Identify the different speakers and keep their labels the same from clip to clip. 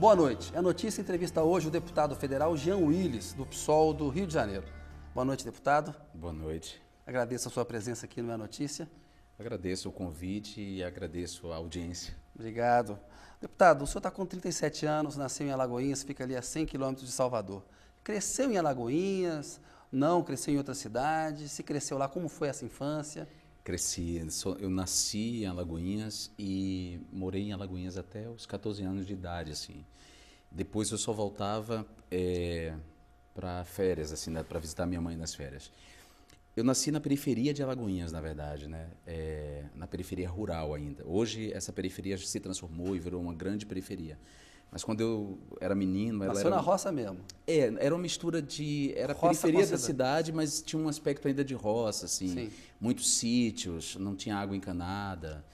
Speaker 1: Boa noite. A notícia entrevista hoje o deputado federal Jean Willis, do PSOL do Rio de Janeiro. Boa noite, deputado.
Speaker 2: Boa noite.
Speaker 1: Agradeço a sua presença aqui no É Notícia.
Speaker 2: Agradeço o convite e agradeço a audiência.
Speaker 1: Obrigado. Deputado, o senhor está com 37 anos, nasceu em Alagoinhas, fica ali a 100 quilômetros de Salvador. Cresceu em Alagoinhas? Não, cresceu em outra cidade? Se cresceu lá, como foi essa infância?
Speaker 2: Cresci, eu nasci em Alagoinhas e morei em Alagoinhas até os 14 anos de idade, assim. Depois eu só voltava para férias, assim, né, para visitar minha mãe nas férias. Eu nasci na periferia de Alagoinhas, na verdade, né? Na periferia rural ainda. Hoje essa periferia se transformou e virou uma grande periferia. Mas quando eu era menino...
Speaker 1: Nasceu na roça mesmo?
Speaker 2: Era uma mistura de... Era periferia da cidade, mas tinha um aspecto ainda de roça, assim.
Speaker 1: Sim.
Speaker 2: Muitos sítios, não tinha água encanada.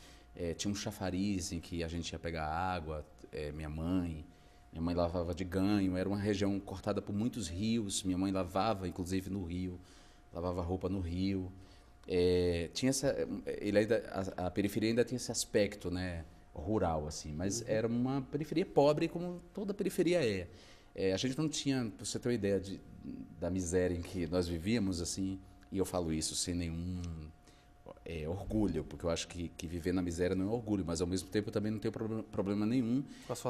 Speaker 2: Tinha um chafariz em que a gente ia pegar água, minha mãe lavava de ganho. Era uma região cortada por muitos rios. Minha mãe lavava, inclusive, no rio. Lavava roupa no rio. Tinha a periferia ainda tinha esse aspecto, né, rural, assim, mas era uma periferia pobre, como toda periferia é. A gente não tinha, para você ter uma ideia da miséria em que nós vivíamos, assim, e eu falo isso sem nenhum orgulho, porque eu acho que viver na miséria não é orgulho, mas ao mesmo tempo eu também não tenho problema nenhum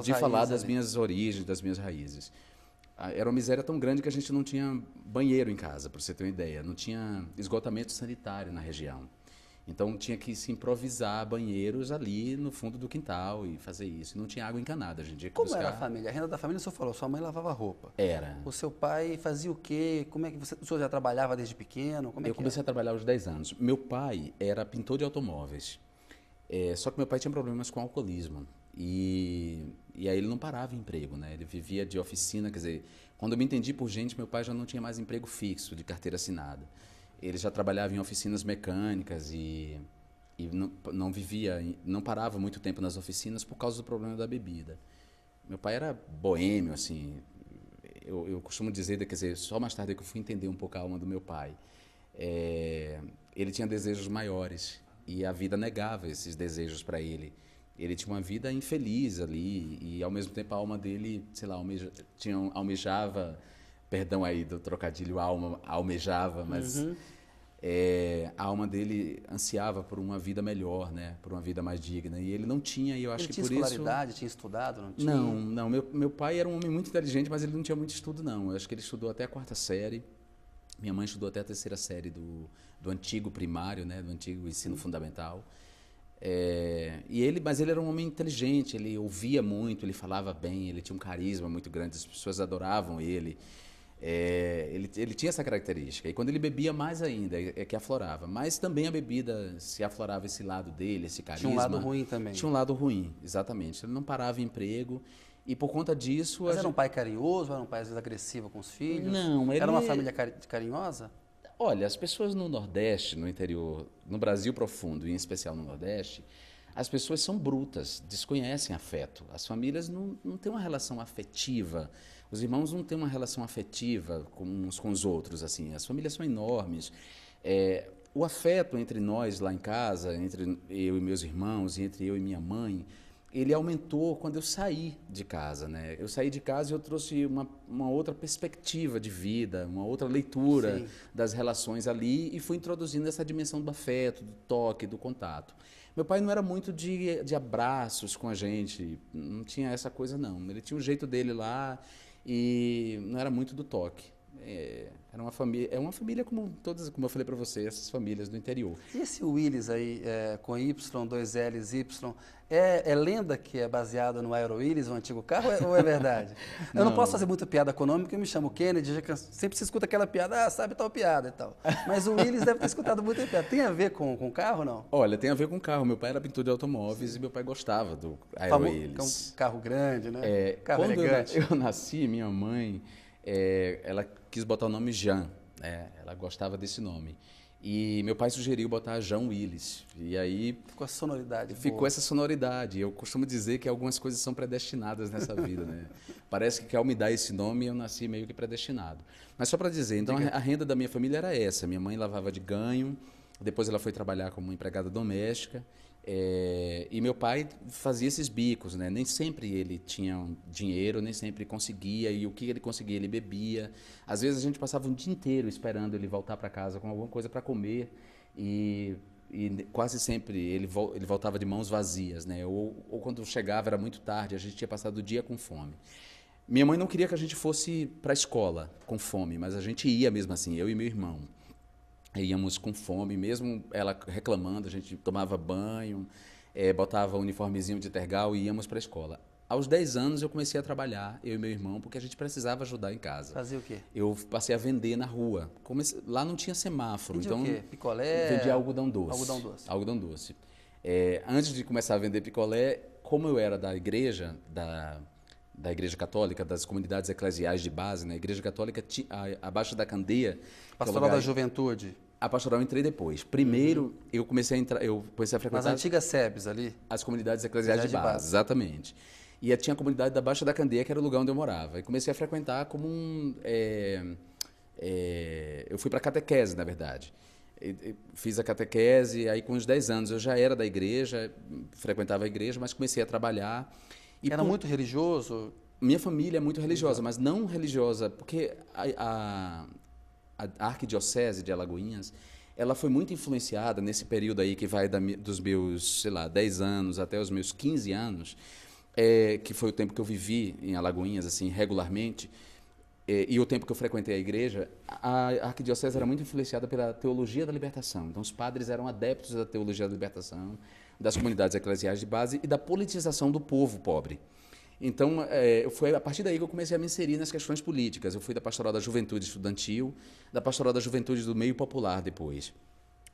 Speaker 2: de falar das minhas origens, das minhas raízes. Era uma miséria tão grande que a gente não tinha banheiro em casa, para você ter uma ideia. Não tinha esgotamento sanitário na região. Então tinha que se improvisar banheiros ali no fundo do quintal e fazer isso. E não tinha água encanada. A gente tinha que buscar...
Speaker 1: Como era a família? A renda da família, o senhor falou, sua mãe lavava roupa.
Speaker 2: Era.
Speaker 1: O seu pai fazia o quê? Como é que o senhor já trabalhava desde pequeno?
Speaker 2: Eu comecei a trabalhar aos 10 anos. Meu pai era pintor de automóveis. Só que meu pai tinha problemas com alcoolismo. E aí ele não parava em emprego, né? Ele vivia de oficina, quer dizer, quando eu me entendi por gente, meu pai já não tinha mais emprego fixo, de carteira assinada. Ele já trabalhava em oficinas mecânicas e não parava muito tempo nas oficinas por causa do problema da bebida. Meu pai era boêmio, assim, eu costumo dizer, quer dizer, só mais tarde que eu fui entender um pouco a alma do meu pai. Ele tinha desejos maiores e a vida negava esses desejos para ele. Ele tinha uma vida infeliz ali e, ao mesmo tempo, a alma dele, sei lá, almejava, perdão aí do trocadilho, almejava, mas a alma dele ansiava por uma vida melhor, né, por uma vida mais digna. E ele não tinha, e eu acho que por isso...
Speaker 1: Ele tinha escolaridade, tinha estudado, não tinha?
Speaker 2: Não. Meu pai era um homem muito inteligente, mas ele não tinha muito estudo, não. Eu acho que ele estudou até a 4ª série. Minha mãe estudou até a 3ª série do antigo primário, né, do antigo ensino fundamental. Mas ele era um homem inteligente, ele ouvia muito, ele falava bem, ele tinha um carisma muito grande, as pessoas adoravam ele. Ele tinha essa característica. E quando ele bebia, mais ainda, que aflorava. Mas também a bebida se aflorava esse lado dele, esse carisma.
Speaker 1: Tinha um lado ruim também.
Speaker 2: Tinha um lado ruim, exatamente. Ele não parava em emprego e por conta disso...
Speaker 1: Mas era um pai carinhoso, era um pai às vezes agressivo com os filhos?
Speaker 2: Não,
Speaker 1: Era uma família carinhosa?
Speaker 2: Olha, as pessoas no Nordeste, no interior, no Brasil profundo, e em especial no Nordeste, as pessoas são brutas, desconhecem afeto. As famílias não têm uma relação afetiva, os irmãos não têm uma relação afetiva uns com os outros, assim. As famílias são enormes. O afeto entre nós lá em casa, entre eu e meus irmãos, e entre eu e minha mãe, ele aumentou quando eu saí de casa, né? Eu saí de casa e eu trouxe uma outra perspectiva de vida, uma outra leitura das relações ali e fui introduzindo essa dimensão do afeto, do toque, do contato. Meu pai não era muito de abraços com a gente, não tinha essa coisa, não. Ele tinha o jeito dele lá e não era muito do toque. Era uma família como todas, como eu falei para você, essas famílias do interior.
Speaker 1: E esse Willis aí, com Y, 2 L's, Y, é lenda que é baseada no Aero Willis, o antigo carro, ou é verdade? Eu não posso fazer muita piada econômica, eu me chamo Kennedy, sempre se escuta aquela piada, sabe tal piada e tal. Mas o Willis deve ter escutado muita piada. Tem a ver com o carro, não?
Speaker 2: Olha, tem a ver com carro. Meu pai era pintor de automóveis e meu pai gostava do Aero Willis.
Speaker 1: É um carro grande, né? Carro elegante.
Speaker 2: Quando eu nasci, minha mãe... ela quis botar o nome Jean, né? Ela gostava desse nome. E meu pai sugeriu botar Jean Willis. E aí...
Speaker 1: Ficou a sonoridade.
Speaker 2: Ficou essa sonoridade. Eu costumo dizer que algumas coisas são predestinadas nessa vida, né? Parece que ao me dar esse nome, eu nasci meio que predestinado. Mas só para dizer, então a renda da minha família era essa. Minha mãe lavava de ganho, Depois ela foi trabalhar como empregada doméstica. E meu pai fazia esses bicos, né? Nem sempre ele tinha dinheiro, nem sempre conseguia, e o que ele conseguia ele bebia. Às vezes a gente passava um dia inteiro esperando ele voltar para casa com alguma coisa para comer, e quase sempre ele voltava de mãos vazias, né? Ou quando chegava era muito tarde, a gente tinha passado o dia com fome. Minha mãe não queria que a gente fosse para a escola com fome, mas a gente ia mesmo assim, eu e meu irmão. Íamos com fome, mesmo ela reclamando, a gente tomava banho, botava o uniformezinho de tergal e íamos para a escola. Aos 10 anos eu comecei a trabalhar, eu e meu irmão, porque a gente precisava ajudar em casa.
Speaker 1: Fazia o quê?
Speaker 2: Eu passei a vender na rua. Lá não tinha semáforo,
Speaker 1: Vendia
Speaker 2: então
Speaker 1: o quê? Picolé?
Speaker 2: vendia algodão doce.
Speaker 1: Algodão doce.
Speaker 2: Algodão doce. Antes de começar a vender picolé, como eu era da igreja, da Igreja Católica, das comunidades eclesiais de base, né? A Igreja Católica, abaixo da Candeia...
Speaker 1: Pastoral da Juventude.
Speaker 2: A pastoral eu entrei depois. Primeiro, eu comecei a frequentar...
Speaker 1: Nas antigas SEBs ali?
Speaker 2: As comunidades eclesiais de base, exatamente. E tinha a comunidade da Baixa da Candeia, que era o lugar onde eu morava. E comecei a frequentar como eu fui para catequese, na verdade. Fiz a catequese, aí com uns 10 anos eu já era da igreja, frequentava a igreja, mas comecei a trabalhar.
Speaker 1: Era muito religioso?
Speaker 2: Minha família é muito religiosa, mas não religiosa, porque a Arquidiocese de Alagoinhas, ela foi muito influenciada nesse período aí que vai dos meus, 10 anos até os meus 15 anos, que foi o tempo que eu vivi em Alagoinhas, assim, regularmente, e o tempo que eu frequentei a igreja. A Arquidiocese era muito influenciada pela teologia da libertação. Então, os padres eram adeptos da teologia da libertação, das comunidades eclesiais de base e da politização do povo pobre. Então, foi a partir daí que eu comecei a me inserir nas questões políticas. Eu fui da Pastoral da Juventude Estudantil, da Pastoral da Juventude do Meio Popular depois.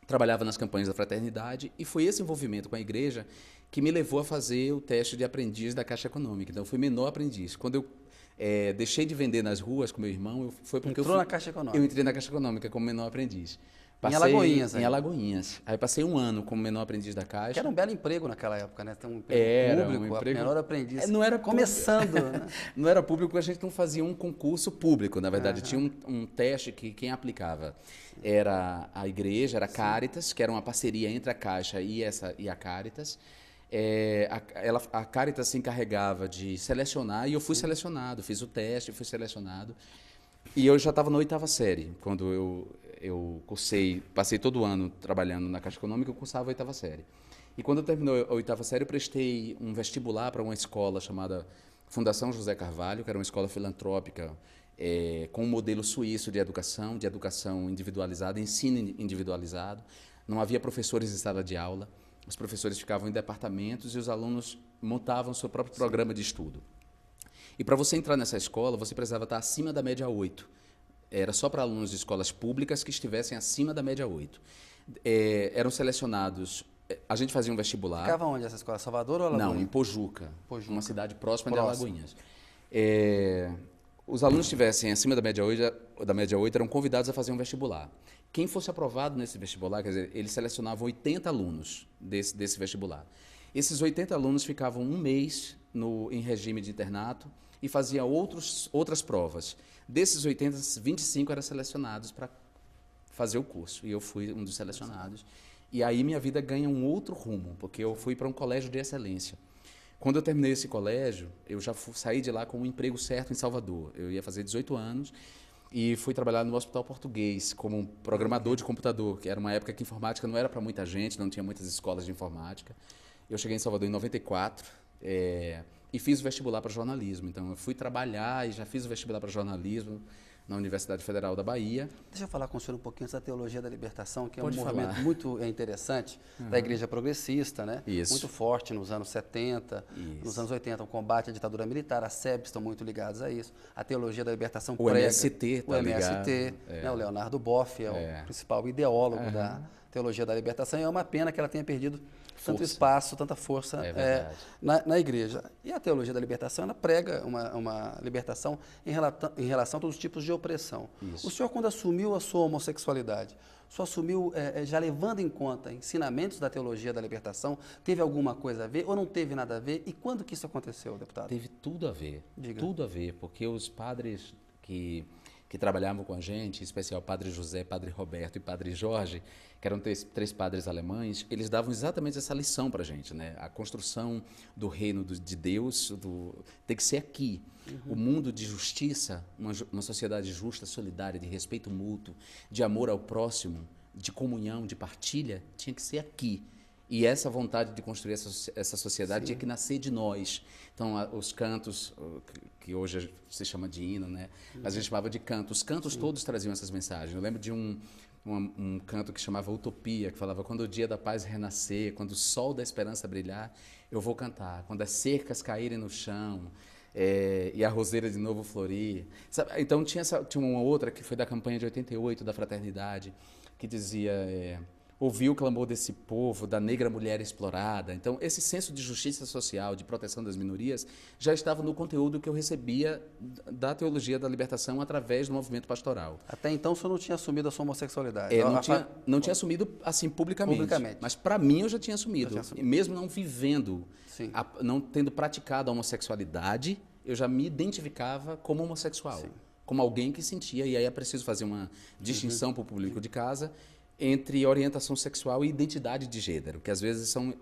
Speaker 2: Trabalhava nas campanhas da fraternidade e foi esse envolvimento com a igreja que me levou a fazer o teste de aprendiz da Caixa Econômica. Então, eu fui menor aprendiz. Quando eu deixei de vender nas ruas com meu irmão, foi porque
Speaker 1: na Caixa Econômica?
Speaker 2: Eu entrei na Caixa Econômica como menor aprendiz.
Speaker 1: Em Alagoinhas,
Speaker 2: Em Alagoinhas. Aí passei um ano como menor aprendiz da Caixa.
Speaker 1: Que era um belo emprego naquela época, né? Ter um emprego público, menor aprendiz.
Speaker 2: Não era
Speaker 1: começando. Né?
Speaker 2: Não era público, a gente não fazia um concurso público, na verdade. Tinha um teste que quem aplicava era a igreja, era a Caritas, que era uma parceria entre a Caixa e a Caritas. A Caritas se encarregava de selecionar e eu fui selecionado. Fiz o teste, fui selecionado. E eu já estava na 8ª série, quando eu cursei, passei todo o ano trabalhando na Caixa Econômica, eu cursava a 8ª série. E quando eu terminou a 8ª série, eu prestei um vestibular para uma escola chamada Fundação José Carvalho, que era uma escola filantrópica com um modelo suíço de educação individualizada, ensino individualizado. Não havia professores em sala de aula, os professores ficavam em departamentos e os alunos montavam seu próprio programa de estudo. E para você entrar nessa escola, você precisava estar acima da média 8. Era só para alunos de escolas públicas que estivessem acima da média 8. Eram selecionados... A gente fazia um vestibular...
Speaker 1: Ficava onde essa escola? Salvador ou Alagoinhas?
Speaker 2: Não, em Pojuca, uma cidade próxima de Alagoinhas. Os alunos que estivessem acima da média 8 eram convidados a fazer um vestibular. Quem fosse aprovado nesse vestibular, quer dizer, eles selecionavam 80 alunos desse vestibular. Esses 80 alunos ficavam um mês em regime de internato e faziam outras provas. Desses 80, 25 eram selecionados para fazer o curso. E eu fui um dos selecionados. E aí minha vida ganha um outro rumo, porque eu fui para um colégio de excelência. Quando eu terminei esse colégio, eu já saí de lá com um emprego certo em Salvador. Eu ia fazer 18 anos e fui trabalhar no Hospital Português como um programador de computador, que era uma época que informática não era para muita gente, não tinha muitas escolas de informática. Eu cheguei em Salvador em 94 e fiz o vestibular para jornalismo. Então, eu fui trabalhar e já fiz o vestibular para jornalismo na Universidade Federal da Bahia.
Speaker 1: Deixa eu falar com o senhor um pouquinho da teologia da libertação, que
Speaker 2: Pode
Speaker 1: é um
Speaker 2: falar.
Speaker 1: movimento muito interessante da igreja progressista, né?
Speaker 2: Isso.
Speaker 1: Muito forte nos anos 70, nos anos 80, o combate à ditadura militar, as SEBs estão muito ligadas a isso. A teologia da libertação
Speaker 2: o MST
Speaker 1: o MST, né? O Leonardo Boff é o principal ideólogo da teologia da libertação, e é uma pena que ela tenha perdido tanto espaço, tanta força na igreja. E a teologia da libertação, ela prega uma libertação em relação a todos os tipos de opressão. Isso. O senhor, quando assumiu a sua homossexualidade, o senhor assumiu já levando em conta ensinamentos da teologia da libertação, teve alguma coisa a ver ou não teve nada a ver? E quando que isso aconteceu, deputado?
Speaker 2: Teve tudo a ver.
Speaker 1: Diga.
Speaker 2: Tudo a ver, porque os padres que que trabalhavam com a gente, em especial Padre José, Padre Roberto e Padre Jorge, que eram três padres alemães, eles davam exatamente essa lição para a gente, né? A construção do reino de Deus tem que ser aqui. O mundo de justiça, uma sociedade justa, solidária, de respeito mútuo, de amor ao próximo, de comunhão, de partilha, tinha que ser aqui. E essa vontade de construir essa sociedade tinha que nascer de nós. Então, os cantos, que hoje se chama de hino, né? Mas a gente chamava de canto. Os cantos todos traziam essas mensagens. Eu lembro de um canto que chamava Utopia, que falava: quando o dia da paz renascer, quando o sol da esperança brilhar, eu vou cantar. Quando as cercas caírem no chão, e a roseira de novo florir. Sabe? Então, tinha uma outra que foi da campanha de 88, da Fraternidade, que dizia... ouvir o clamor desse povo, da negra mulher explorada. Então, esse senso de justiça social, de proteção das minorias, já estava no conteúdo que eu recebia da teologia da libertação através do movimento pastoral.
Speaker 1: Até então, o senhor não tinha assumido a sua homossexualidade?
Speaker 2: Não tinha assumido assim publicamente. Mas para mim eu já tinha assumido. Mesmo não vivendo, não tendo praticado a homossexualidade, eu já me identificava como homossexual. Sim. Como alguém que sentia, e aí é preciso fazer uma distinção para o público de casa, entre orientação sexual e identidade de gênero, que às vezes são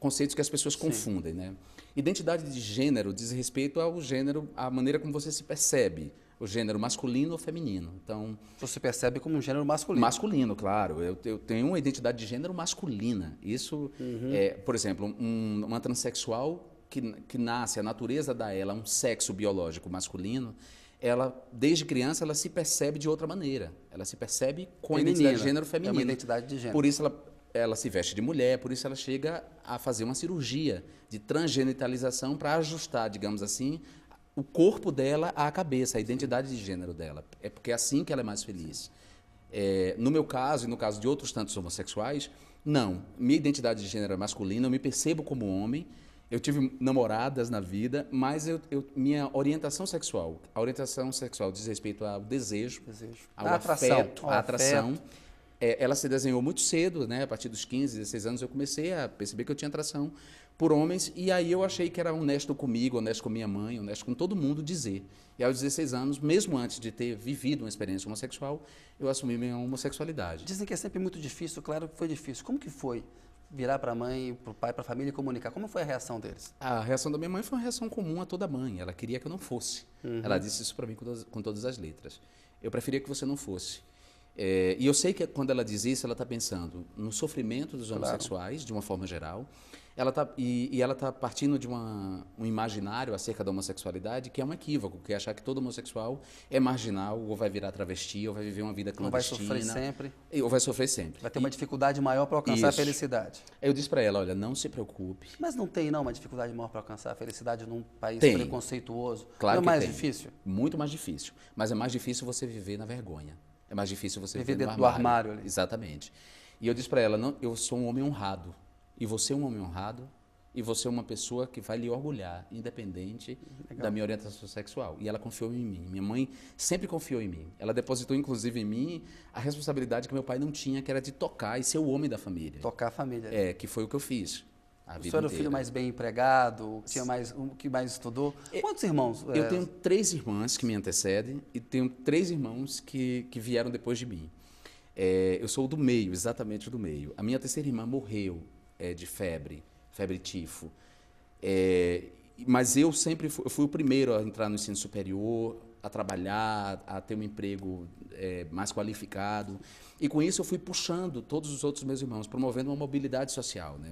Speaker 2: conceitos que as pessoas confundem, né? Identidade de gênero diz respeito ao gênero, à maneira como você se percebe, o gênero masculino ou feminino. Então,
Speaker 1: você se percebe como um gênero masculino?
Speaker 2: Masculino, claro. Eu tenho uma identidade de gênero masculina. Isso por exemplo, uma transexual que nasce, a natureza dá a ela um sexo biológico masculino. Ela, desde criança, ela se percebe de outra maneira. Ela se percebe com a identidade de gênero feminina.
Speaker 1: É uma identidade de gênero.
Speaker 2: Por isso ela se veste de mulher, por isso ela chega a fazer uma cirurgia de transgenitalização para ajustar, digamos assim, o corpo dela à cabeça, a identidade de gênero dela. É porque é assim que ela é mais feliz. No meu caso e no caso de outros tantos homossexuais, não. Minha identidade de gênero é masculina, eu me percebo como homem. Eu tive namoradas na vida, mas minha orientação sexual, a orientação sexual diz respeito ao desejo, ao afeto, à atração. Ela se desenhou muito cedo, né? A partir dos 15, 16 anos eu comecei a perceber que eu tinha atração por homens, e aí eu achei que era honesto comigo, honesto com minha mãe, honesto com todo mundo dizer. E aos 16 anos, mesmo antes de ter vivido uma experiência homossexual, eu assumi minha homossexualidade.
Speaker 1: Dizem que é sempre muito difícil, claro que foi difícil. Como que foi virar para a mãe, para o pai, para a família e comunicar? Como foi a reação deles?
Speaker 2: A reação da minha mãe foi uma reação comum a toda mãe. Ela queria que eu não fosse. Ela disse isso para mim com todas as letras. Eu preferia que você não fosse. E eu sei que quando ela diz isso, ela está pensando no sofrimento dos homossexuais, de uma forma geral. Ela está partindo de um imaginário acerca da homossexualidade que é um equívoco, que é achar que todo homossexual é marginal, ou vai virar travesti, ou vai viver uma vida clandestina.
Speaker 1: Ou vai sofrer sempre.
Speaker 2: Ou vai sofrer sempre.
Speaker 1: Vai ter uma dificuldade maior para alcançar a felicidade.
Speaker 2: Eu disse para ela, olha, não se preocupe.
Speaker 1: Mas não tem, não, uma dificuldade maior para alcançar a felicidade num país preconceituoso?
Speaker 2: Claro que
Speaker 1: não é mais
Speaker 2: tem.
Speaker 1: Difícil?
Speaker 2: Muito mais difícil. Mas é mais difícil você viver na vergonha. É mais difícil você viver
Speaker 1: dentro do armário ali.
Speaker 2: Exatamente. E eu disse para ela, não, eu sou um homem honrado. E você é um homem honrado. E você é uma pessoa que vai lhe orgulhar, independente da minha orientação sexual. E ela confiou em mim. Minha mãe sempre confiou em mim. Ela depositou, inclusive, em mim a responsabilidade que meu pai não tinha, que era de tocar e ser o homem da família.
Speaker 1: Tocar a família.
Speaker 2: Que foi o que eu fiz.
Speaker 1: O senhor era o filho mais bem empregado, que mais estudou? Quantos irmãos?
Speaker 2: Eu tenho 3 irmãs que me antecedem e tenho 3 irmãos que vieram depois de mim. Eu sou o do meio, exatamente o do meio. A minha terceira irmã morreu de febre tifo. Mas eu sempre fui o primeiro a entrar no ensino superior, a trabalhar, a ter um emprego mais qualificado. E com isso eu fui puxando todos os outros meus irmãos, promovendo uma mobilidade social, né?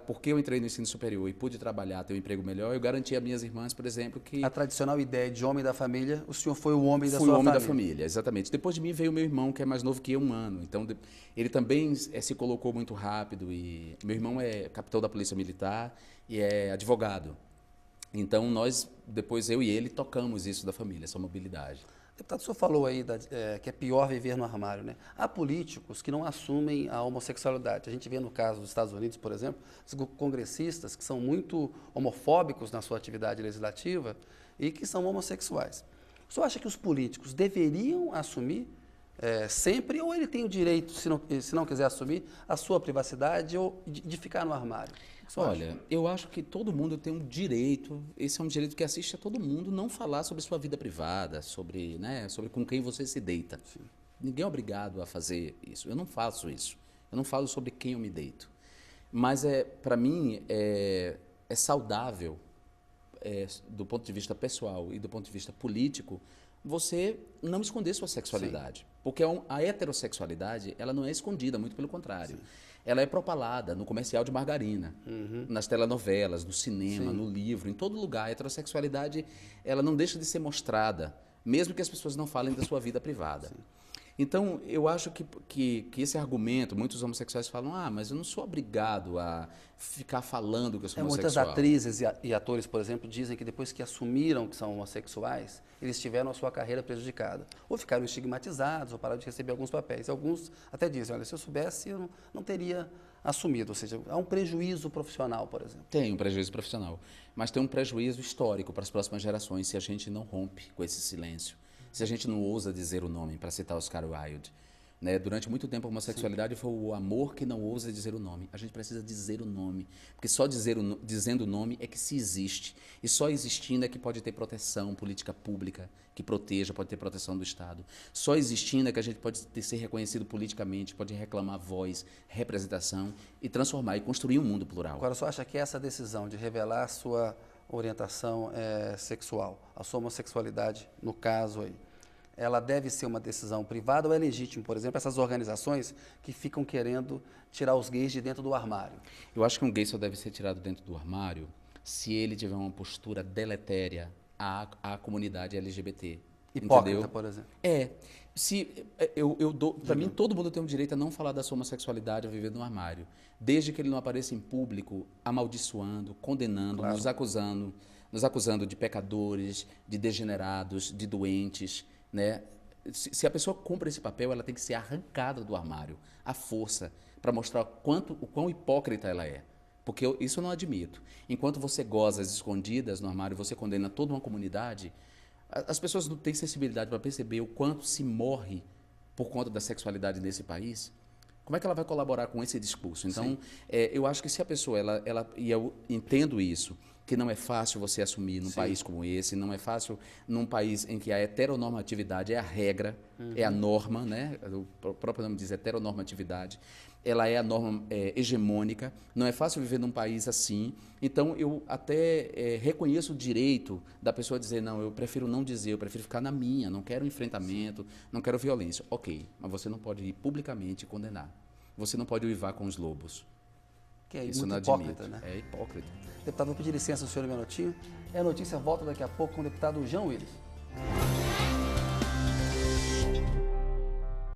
Speaker 2: Porque eu entrei no ensino superior e pude trabalhar, ter um emprego melhor, eu garanti a minhas irmãs, por exemplo, que...
Speaker 1: A tradicional ideia de homem da família, o senhor foi o homem da sua família.
Speaker 2: Fui o homem da família, exatamente. Depois de mim veio o meu irmão, que é mais novo que eu, 1 ano. Então, ele também se colocou muito rápido. E meu irmão é capitão da Polícia Militar e é advogado. Então, depois eu e ele, tocamos isso da família, essa mobilidade.
Speaker 1: Deputado, o senhor falou aí que é pior viver no armário, né? Há políticos que não assumem a homossexualidade. A gente vê no caso dos Estados Unidos, por exemplo, os congressistas que são muito homofóbicos na sua atividade legislativa e que são homossexuais. O senhor acha que os políticos deveriam assumir sempre, ou ele tem o direito, se não quiser assumir, a sua privacidade ou de ficar no armário?
Speaker 2: Olha, eu acho que todo mundo tem um direito, esse é um direito que assiste a todo mundo, não falar sobre sua vida privada, sobre, né, sobre com quem você se deita. Sim. Ninguém é obrigado a fazer isso. Eu não faço isso. Eu não falo sobre quem eu me deito. Mas, para mim, é saudável, do ponto de vista pessoal e do ponto de vista político, você não esconder sua sexualidade. Sim. Porque a heterossexualidade, ela não é escondida, muito pelo contrário. Sim. Ela é propalada no comercial de margarina, nas telenovelas, no cinema, sim, no livro, em todo lugar. A heterossexualidade, ela não deixa de ser mostrada, mesmo que as pessoas não falem da sua vida privada. Sim. Então, eu acho que esse argumento, muitos homossexuais falam, mas eu não sou obrigado a ficar falando que eu sou homossexual.
Speaker 1: Muitas atrizes e atores, por exemplo, dizem que depois que assumiram que são homossexuais, eles tiveram a sua carreira prejudicada. Ou ficaram estigmatizados, ou pararam de receber alguns papéis. Alguns até dizem, olha, se eu soubesse, eu não teria assumido. Ou seja, há um prejuízo profissional, por exemplo.
Speaker 2: Tem um prejuízo profissional, mas tem um prejuízo histórico para as próximas gerações se a gente não rompe com esse silêncio. Se a gente não ousa dizer o nome, para citar Oscar Wilde. Né? Durante muito tempo a homossexualidade foi o amor que não ousa dizer o nome. A gente precisa dizer o nome, porque só dizendo o nome é que se existe. E só existindo é que pode ter proteção, política pública que proteja, pode ter proteção do Estado. Só existindo é que a gente pode ser reconhecido politicamente, pode reclamar voz, representação e transformar e construir um mundo plural.
Speaker 1: Agora, você acha que essa decisão de revelar a sua orientação sexual, a sua homossexualidade, no caso aí, ela deve ser uma decisão privada ou é legítimo, por exemplo, essas organizações que ficam querendo tirar os gays de dentro do armário?
Speaker 2: Eu acho que um gay só deve ser tirado dentro do armário se ele tiver uma postura deletéria à comunidade LGBT.
Speaker 1: Hipócrita,
Speaker 2: entendeu?
Speaker 1: Por exemplo.
Speaker 2: Para mim, todo mundo tem o direito a não falar da sua homossexualidade, a viver no armário, desde que ele não apareça em público amaldiçoando, condenando, claro, nos acusando de pecadores, de degenerados, de doentes. Né? Se a pessoa cumpre esse papel, ela tem que ser arrancada do armário, à força, para mostrar o quão hipócrita ela é. Porque isso eu não admito. Enquanto você goza às escondidas no armário, você condena toda uma comunidade, as pessoas não têm sensibilidade para perceber o quanto se morre por conta da sexualidade nesse país. Como é que ela vai colaborar com esse discurso? Então, eu acho que se a pessoa, e eu entendo isso, que não é fácil você assumir num, sim, país como esse, não é fácil num país em que a heteronormatividade é a regra, é a norma, né? O próprio nome diz heteronormatividade, ela é a norma hegemônica, não é fácil viver num país assim. Então, eu até reconheço o direito da pessoa dizer, não, eu prefiro não dizer, eu prefiro ficar na minha, não quero enfrentamento, sim, não quero violência. Ok, mas você não pode ir publicamente condenar. Você não pode uivar com os lobos.
Speaker 1: Que é isso, muito hipócrita, né?
Speaker 2: É hipócrita.
Speaker 1: Deputado, vou pedir licença ao senhor um minutinho. A notícia volta daqui a pouco com o deputado Jean Willis.